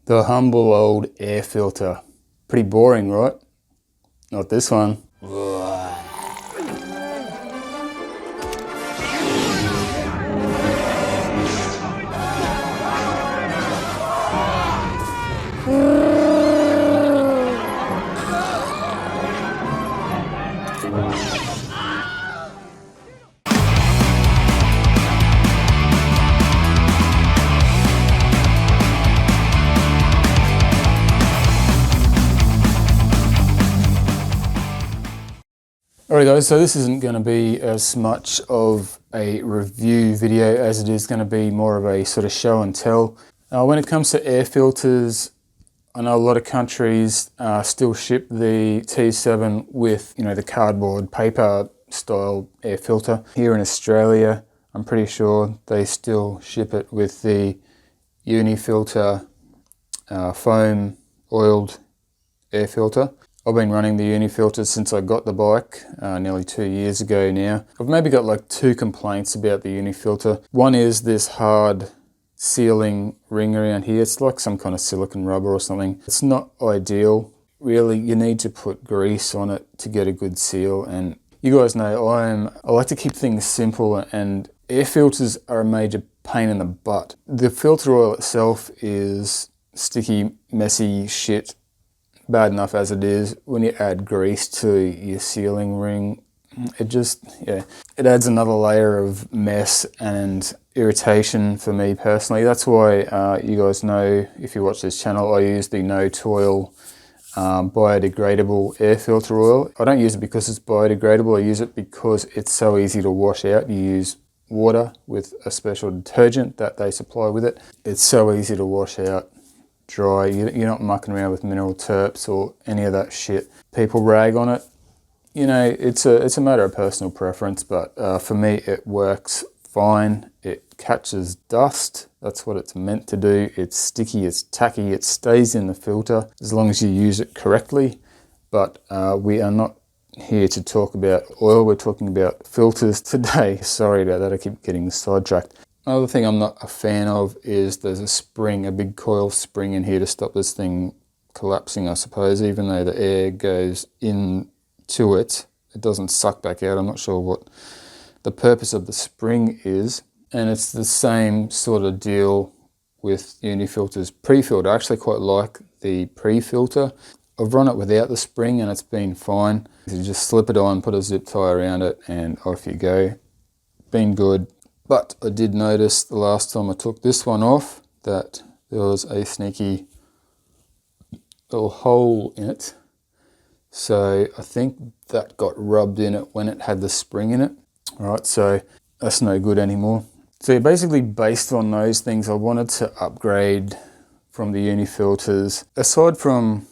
The humble old air filter. Pretty boring, right? Not this one. Alright guys, so this isn't going to be as much of a review video as it is going to be more of a sort of show and tell. When it comes to air filters, I know a lot of countries still ship the T7 with, you know, the cardboard paper style air filter. Here in Australia, I'm pretty sure they still ship it with the Unifilter foam oiled air filter. I've been running the Unifilter since I got the bike nearly 2 years ago now. I've maybe got like 2 complaints about the Unifilter. One is this hard sealing ring around here. It's like some kind of silicone rubber or something. It's not ideal. Really, you need to put grease on it to get a good seal. And you guys know I like to keep things simple, and air filters are a major pain in the butt. The filter oil itself is sticky, messy shit. Bad enough as it is. When you add grease to your sealing ring, it just, yeah, it adds another layer of mess and irritation for me personally. That's why you guys know, if you watch this channel, I use the no toil biodegradable air filter oil. I don't use it because it's biodegradable. I use it because it's so easy to wash out. You use water with a special detergent that they supply with it. It's so easy to wash out. Dry. You're not mucking around with mineral terps or any of that shit. People rag on it. You know, it's a matter of personal preference, but for me it works fine. It catches dust. That's what it's meant to do. It's sticky, it's tacky, it stays in the filter as long as you use it correctly. But we are not here to talk about oil. We're talking about filters today. Sorry about that, I keep getting sidetracked. Another thing I'm not a fan of is there's a spring, a big coil spring in here to stop this thing collapsing, I suppose. Even though the air goes into it, it doesn't suck back out. I'm not sure what the purpose of the spring is. And it's the same sort of deal with Unifilter's pre-filter. I actually quite like the pre-filter. I've run it without the spring and it's been fine. You just slip it on, put a zip tie around it, and off you go. Been good. But I did notice the last time I took this one off that there was a sneaky little hole in it. So I think that got rubbed in it when it had the spring in it. Alright, so that's no good anymore. So basically, based on those things, I wanted to upgrade from the Unifilters. Aside from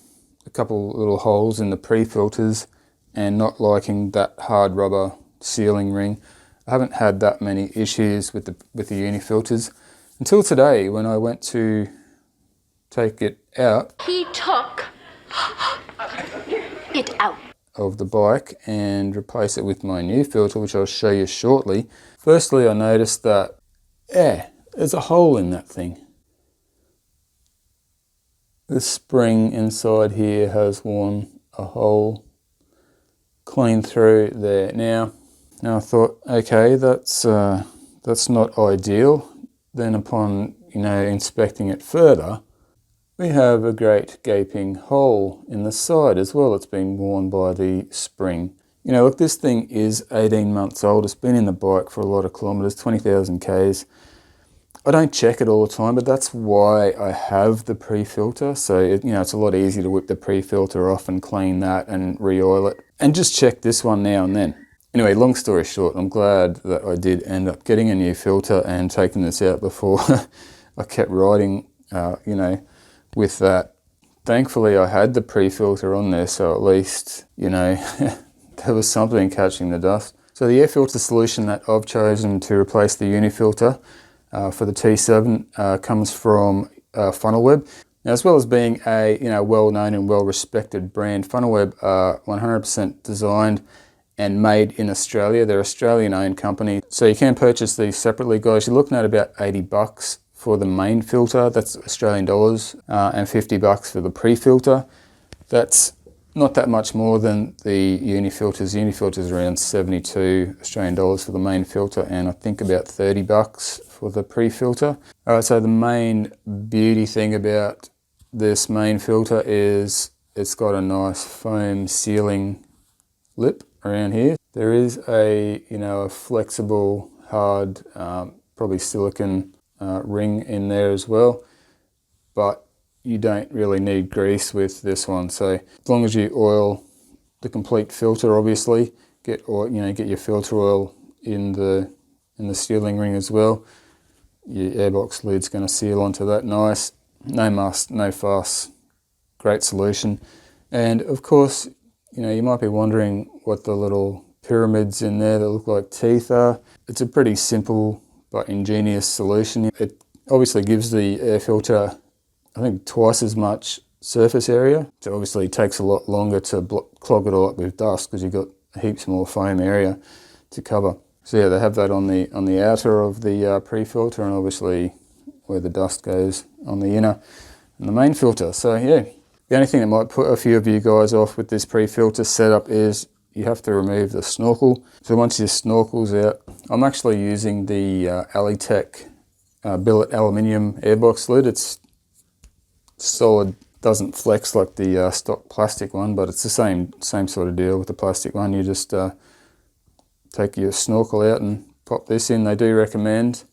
a couple little holes in the pre-filters and not liking that hard rubber sealing ring, I haven't had that many issues with the Unifilters until today when I went to take it out. He took it out Of the bike and replace it with my new filter, which I'll show you shortly. Firstly, I noticed that, there's a hole in that thing. The spring inside here has worn a hole clean through there. Now I thought, okay, that's not ideal. Then upon, inspecting it further, we have a great gaping hole in the side as well. It's been worn by the spring. Look, this thing is 18 months old. It's been in the bike for a lot of kilometers, 20,000 Ks. I don't check it all the time, but that's why I have the pre-filter. So, it's a lot easier to whip the pre-filter off and clean that and re-oil it. And just check this one now and then. Anyway, long story short, I'm glad that I did end up getting a new filter and taking this out before I kept riding, with that. Thankfully, I had the pre-filter on there, so at least, there was something catching the dust. So the air filter solution that I've chosen to replace the Unifilter for the T7 comes from Funnelweb. Now, as well as being a well-known and well-respected brand, Funnelweb are 100% designed and made in Australia. They're an Australian-owned company, so you can purchase these separately, guys. You're looking at about $80 for the main filter, that's Australian dollars, and $50 for the pre-filter. That's not that much more than the Unifilters. Unifilters around 72 Australian dollars for the main filter, and I think about $30 for the pre-filter. Alright, so the main beauty thing about this main filter is it's got a nice foam sealing lip around here. There is a, a flexible, hard, probably silicone ring in there as well, but you don't really need grease with this one. So as long as you oil the complete filter, obviously, get your filter oil in the sealing ring as well. Your airbox lid's going to seal onto that nice. No muss, no fuss. Great solution. And of course, you might be wondering what the little pyramids in there that look like teeth are. It's a pretty simple but ingenious solution. It obviously gives the air filter, I think, twice as much surface area. So obviously it takes a lot longer to clog it all up with dust because you've got heaps more foam area to cover. So yeah, they have that on the outer of the pre-filter, and obviously where the dust goes on the inner and the main filter. So yeah, the only thing that might put a few of you guys off with this pre-filter setup is you have to remove the snorkel. So once your snorkel's out, I'm actually using the Alitech billet aluminium airbox lid. It's solid, doesn't flex like the stock plastic one, but it's the same sort of deal with the plastic one. You just take your snorkel out and pop this in. They do recommend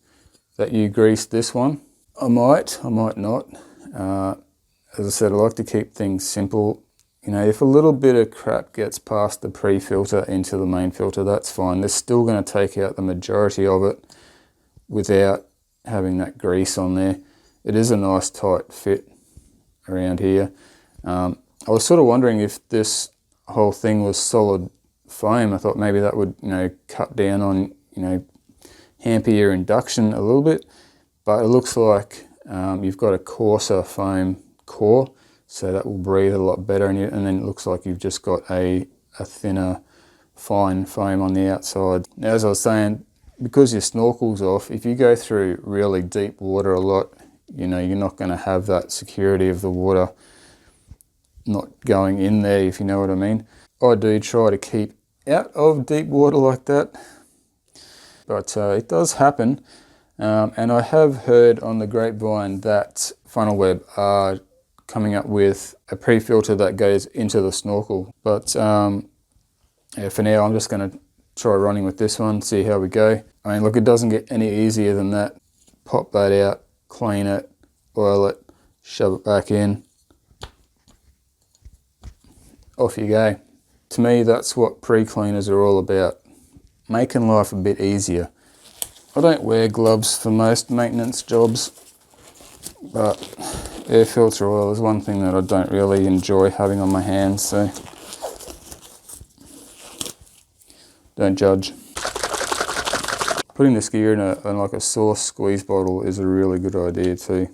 that you grease this one. I might not. As I said, I like to keep things simple. If a little bit of crap gets past the pre-filter into the main filter, that's fine. They're still going to take out the majority of it without having that grease on there. It is a nice tight fit around here. I was sort of wondering if this whole thing was solid foam. I thought maybe that would, cut down on, hamper your induction a little bit, but it looks like you've got a coarser foam core, so that will breathe a lot better, and then it looks like you've just got a thinner, fine foam on the outside. Now, as I was saying, because your snorkel's off, if you go through really deep water a lot, you're not going to have that security of the water not going in there, if you know what I mean. I do try to keep out of deep water like that, but it does happen. And I have heard on the grapevine that Funnelweb are coming up with a pre-filter that goes into the snorkel. But yeah, for now I'm just going to try running with this one, see how we go. I mean, look, it doesn't get any easier than that. Pop that out, clean it, oil it, shove it back in. Off you go. To me, that's what pre-cleaners are all about. Making life a bit easier. I don't wear gloves for most maintenance jobs, but air filter oil is one thing that I don't really enjoy having on my hands, so don't judge. Putting this gear in like a sauce squeeze bottle is a really good idea too.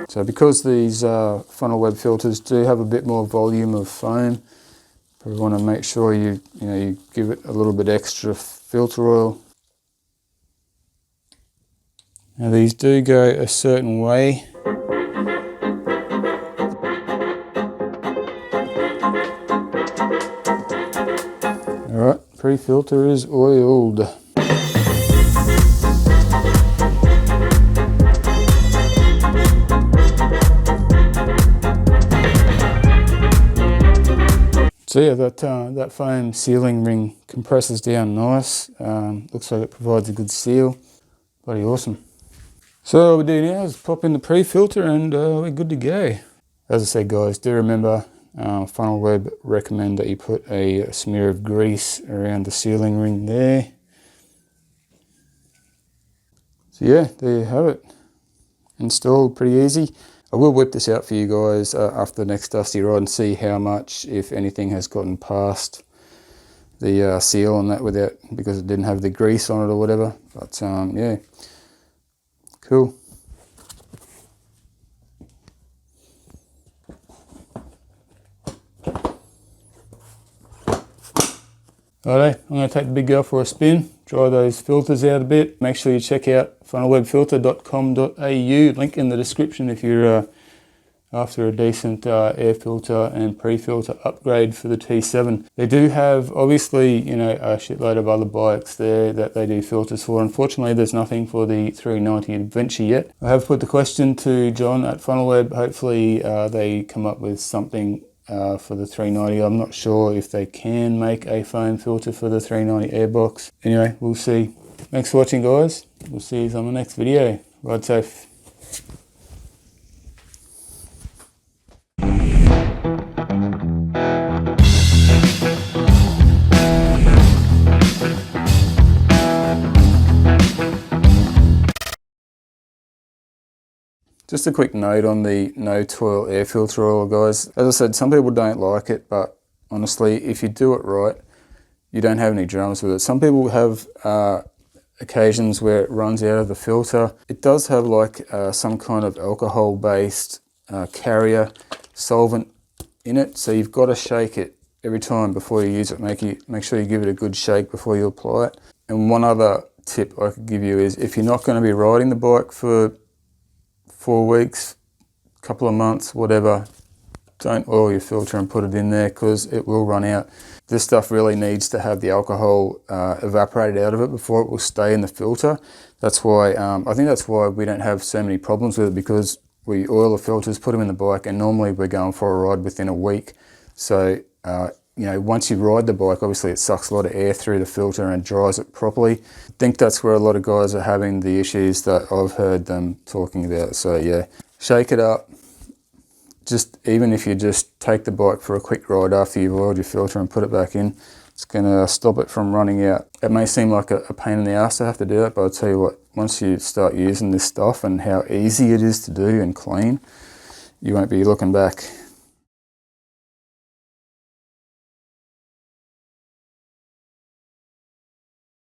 So because these Funnelweb filters do have a bit more volume of foam, we want to make sure you give it a little bit extra filter oil. Now these do go a certain way. Alright, pre-filter is oiled. So yeah, that foam sealing ring compresses down nice. Looks like it provides a good seal. Bloody awesome. So what we do now is pop in the pre-filter and we're good to go. As I said, guys, do remember Funnelweb recommend that you put a smear of grease around the sealing ring there. So yeah, there you have it. Installed pretty easy. I will whip this out for you guys after the next dusty ride and see how much, if anything, has gotten past the seal on that without, because it didn't have the grease on it or whatever. But yeah, cool. Righto, I'm going to take the big girl for a spin, dry those filters out a bit. Make sure you check out funnelwebfilter.com.au, link in the description if you're after a decent air filter and pre-filter upgrade for the T7. They do have, obviously, you know, a shitload of other bikes there that they do filters for. Unfortunately, there's nothing for the 390 Adventure yet. I have put the question to John at Funnelweb. Hopefully they come up with something for the 390. I'm not sure if they can make a foam filter for the 390 airbox. Anyway, we'll see. Thanks for watching, guys. We'll see you on the next video. Ride safe. Just a quick note on the no toil air filter oil, guys. As I said, some people don't like it, but honestly, if you do it right, you don't have any dramas with it. Some people have occasions where it runs out of the filter. It does have like some kind of alcohol-based carrier solvent in it, so you've got to shake it every time before you use it. Make sure you give it a good shake before you apply it. And one other tip I could give you is, if you're not going to be riding the bike for 4 weeks, couple of months, whatever, don't oil your filter and put it in there, because it will run out. This stuff really needs to have the alcohol evaporated out of it before it will stay in the filter. That's why, I think that's why we don't have so many problems with it, because we oil the filters, put them in the bike, and normally we're going for a ride within a week. So, you know, once you ride the bike, obviously it sucks a lot of air through the filter and dries it properly. I think that's where a lot of guys are having the issues that I've heard them talking about. So yeah, shake it up. Just, even if you just take the bike for a quick ride after you've oiled your filter and put it back in, it's going to stop it from running out. It may seem like a pain in the ass to have to do it, but I'll tell you what, once you start using this stuff and how easy it is to do and clean, you won't be looking back.